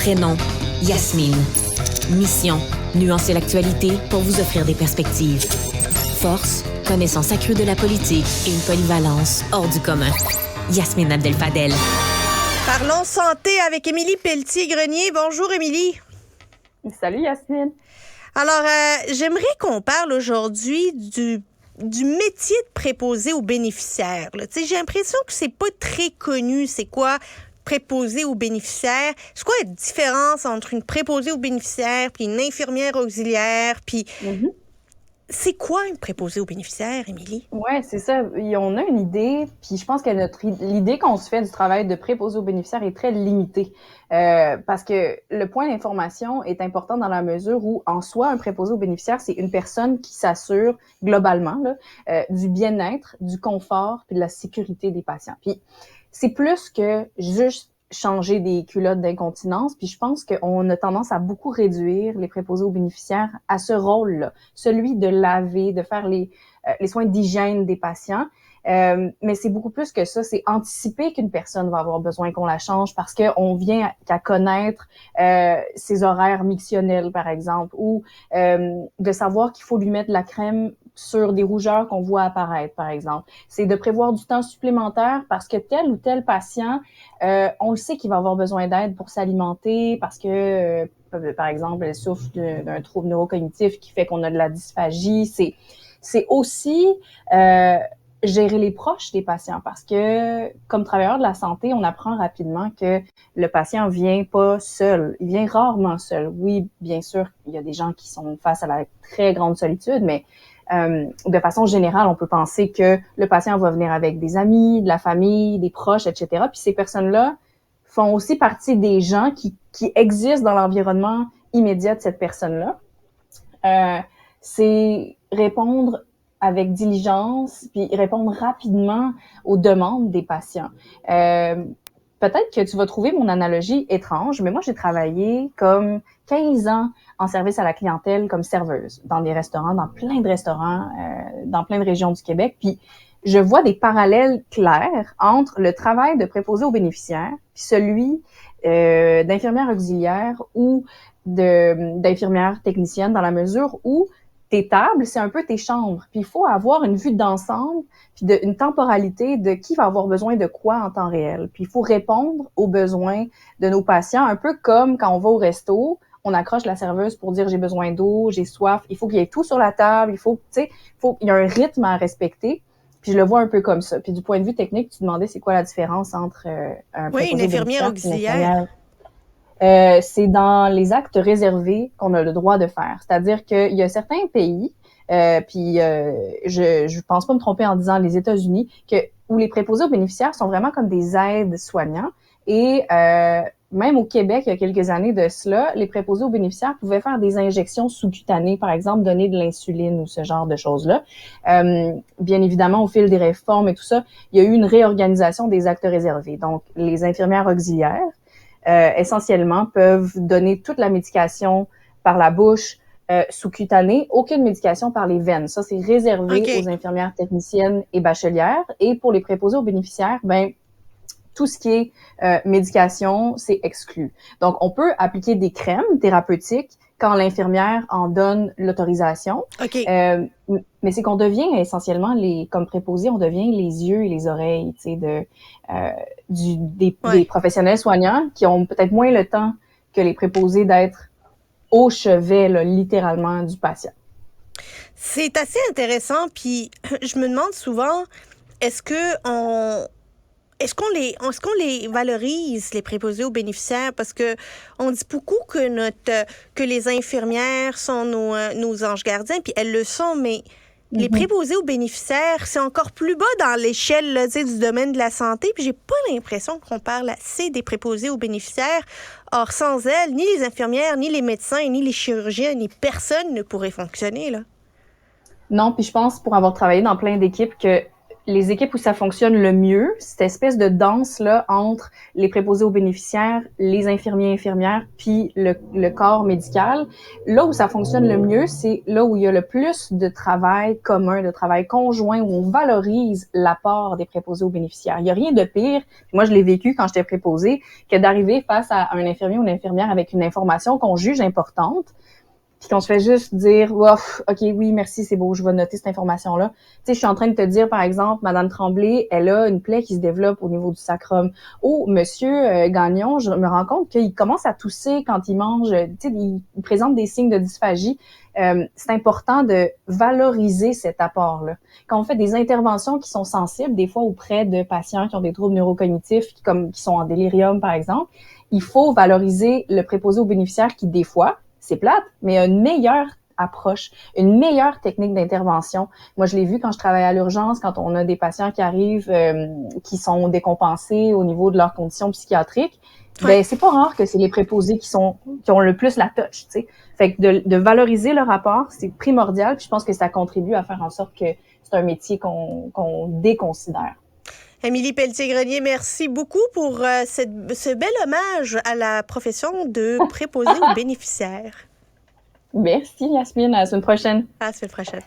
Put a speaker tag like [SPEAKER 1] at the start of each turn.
[SPEAKER 1] Prénom, Yasmine. Mission, nuancer l'actualité pour vous offrir des perspectives. Force, connaissance accrue de la politique et une polyvalence hors du commun. Yasmine Abdel-Fadel.
[SPEAKER 2] Parlons santé avec Émilie Pelletier-Grenier. Bonjour, Émilie.
[SPEAKER 3] Salut, Yasmine.
[SPEAKER 2] Alors, j'aimerais qu'on parle aujourd'hui du métier de préposé aux bénéficiaires. J'ai l'impression que c'est pas très connu. C'est quoi préposé aux bénéficiaires? C'est quoi la différence entre une préposée aux bénéficiaires puis une infirmière auxiliaire? Puis c'est quoi une préposée aux bénéficiaires, Émilie?
[SPEAKER 3] Oui, c'est ça. On a une idée, puis je pense que l'idée qu'on se fait du travail de préposé aux bénéficiaires est très limitée. Parce que le point d'information est important dans la mesure où, en soi, un préposé aux bénéficiaires, c'est une personne qui s'assure globalement du bien-être, du confort puis de la sécurité des patients. Puis c'est plus que juste changer des culottes d'incontinence, puis je pense qu'on a tendance à beaucoup réduire les préposés aux bénéficiaires à ce rôle-là, celui de laver, de faire les soins d'hygiène des patients. Mais c'est beaucoup plus que ça, c'est anticiper qu'une personne va avoir besoin qu'on la change parce qu'on vient qu'à connaître ses horaires mictionnels, par exemple, ou de savoir qu'il faut lui mettre de la crème sur des rougeurs qu'on voit apparaître, par exemple. C'est de prévoir du temps supplémentaire parce que tel ou tel patient, on le sait qu'il va avoir besoin d'aide pour s'alimenter parce que, par exemple, elle souffre d'un trouble neurocognitif qui fait qu'on a de la dysphagie. C'est aussi gérer les proches des patients parce que, comme travailleur de la santé, on apprend rapidement que le patient vient pas seul. Il vient rarement seul. Oui, bien sûr, il y a des gens qui sont face à la très grande solitude, mais de façon générale, on peut penser que le patient va venir avec des amis, de la famille, des proches, etc. Puis ces personnes-là font aussi partie des gens qui existent dans l'environnement immédiat de cette personne-là. C'est répondre avec diligence, puis répondre rapidement aux demandes des patients. Peut-être que tu vas trouver mon analogie étrange, mais moi, j'ai travaillé comme 15 ans en service à la clientèle comme serveuse dans des restaurants, dans plein de restaurants, dans plein de régions du Québec. Puis, je vois des parallèles clairs entre le travail de préposé aux bénéficiaires puis celui d'infirmière auxiliaire ou d'infirmière technicienne dans la mesure où tes tables, c'est un peu tes chambres. Puis il faut avoir une vue d'ensemble, puis une temporalité de qui va avoir besoin de quoi en temps réel. Puis il faut répondre aux besoins de nos patients, un peu comme quand on va au resto, on accroche la serveuse pour dire j'ai besoin d'eau, j'ai soif. Il faut qu'il y ait tout sur la table. Il y a un rythme à respecter. Puis je le vois un peu comme ça. Puis du point de vue technique, tu demandais c'est quoi la différence entre un préposé
[SPEAKER 2] une infirmière auxiliaire.
[SPEAKER 3] C'est dans les actes réservés qu'on a le droit de faire. C'est-à-dire qu'il y a certains pays, je pense pas me tromper en disant les États-Unis, où les préposés aux bénéficiaires sont vraiment comme des aides-soignants. Et même au Québec, il y a quelques années de cela, les préposés aux bénéficiaires pouvaient faire des injections sous-cutanées, par exemple, donner de l'insuline ou ce genre de choses-là. Bien évidemment, au fil des réformes et tout ça, il y a eu une réorganisation des actes réservés. Donc, les infirmières auxiliaires, essentiellement, peuvent donner toute la médication par la bouche sous-cutanée, aucune médication par les veines. Ça, c'est réservé aux infirmières techniciennes et bachelières. Et pour les préposés aux bénéficiaires, tout ce qui est médication, c'est exclu. Donc, on peut appliquer des crèmes thérapeutiques quand l'infirmière en donne l'autorisation. Mais c'est qu'on devient essentiellement, comme préposé, on devient les yeux et les oreilles, tu sais, des professionnels soignants qui ont peut-être moins le temps que les préposés d'être au chevet, là, littéralement, du patient.
[SPEAKER 2] C'est assez intéressant, puis je me demande souvent, est-ce qu'on les valorise, les préposés aux bénéficiaires? Parce que on dit beaucoup que les infirmières sont nos anges gardiens, puis elles le sont, mais les préposés aux bénéficiaires, c'est encore plus bas dans l'échelle là, du domaine de la santé, puis j'ai pas l'impression qu'on parle assez des préposés aux bénéficiaires. Or, sans elles, ni les infirmières, ni les médecins, ni les chirurgiens, ni personne ne pourrait fonctionner, là.
[SPEAKER 3] Non, puis je pense, pour avoir travaillé dans plein d'équipes, que les équipes où ça fonctionne le mieux, cette espèce de danse-là entre les préposés aux bénéficiaires, les infirmiers et infirmières, puis le corps médical, là où ça fonctionne le mieux, c'est là où il y a le plus de travail commun, de travail conjoint, où on valorise l'apport des préposés aux bénéficiaires. Il n'y a rien de pire, moi je l'ai vécu quand j'étais préposée, que d'arriver face à un infirmier ou une infirmière avec une information qu'on juge importante, puis qu'on se fait juste dire ouf, OK, oui, merci, c'est beau, je vais noter cette information-là. Tu sais, je suis en train de te dire, par exemple, Madame Tremblay, elle a une plaie qui se développe au niveau du sacrum. Oh, Monsieur Gagnon, je me rends compte qu'il commence à tousser quand il mange, tu sais, il présente des signes de dysphagie. C'est important de valoriser cet apport-là. Quand on fait des interventions qui sont sensibles, des fois auprès de patients qui ont des troubles neurocognitifs, qui sont en délirium, par exemple, il faut valoriser le préposé aux bénéficiaires qui, des fois, c'est plate, mais a une meilleure approche, une meilleure technique d'intervention. Moi, je l'ai vu quand je travaille à l'urgence, quand on a des patients qui arrivent, qui sont décompensés au niveau de leurs conditions psychiatriques. Ben, c'est pas rare que c'est les préposés qui ont le plus la touch, tu sais. Fait que de valoriser le rapport, c'est primordial, puis je pense que ça contribue à faire en sorte que c'est un métier qu'on déconsidère.
[SPEAKER 2] Émilie Pelletier-Grenier, merci beaucoup pour ce bel hommage à la profession de préposé aux bénéficiaires.
[SPEAKER 3] Merci, Yasmine. À la semaine prochaine.
[SPEAKER 2] À la semaine prochaine.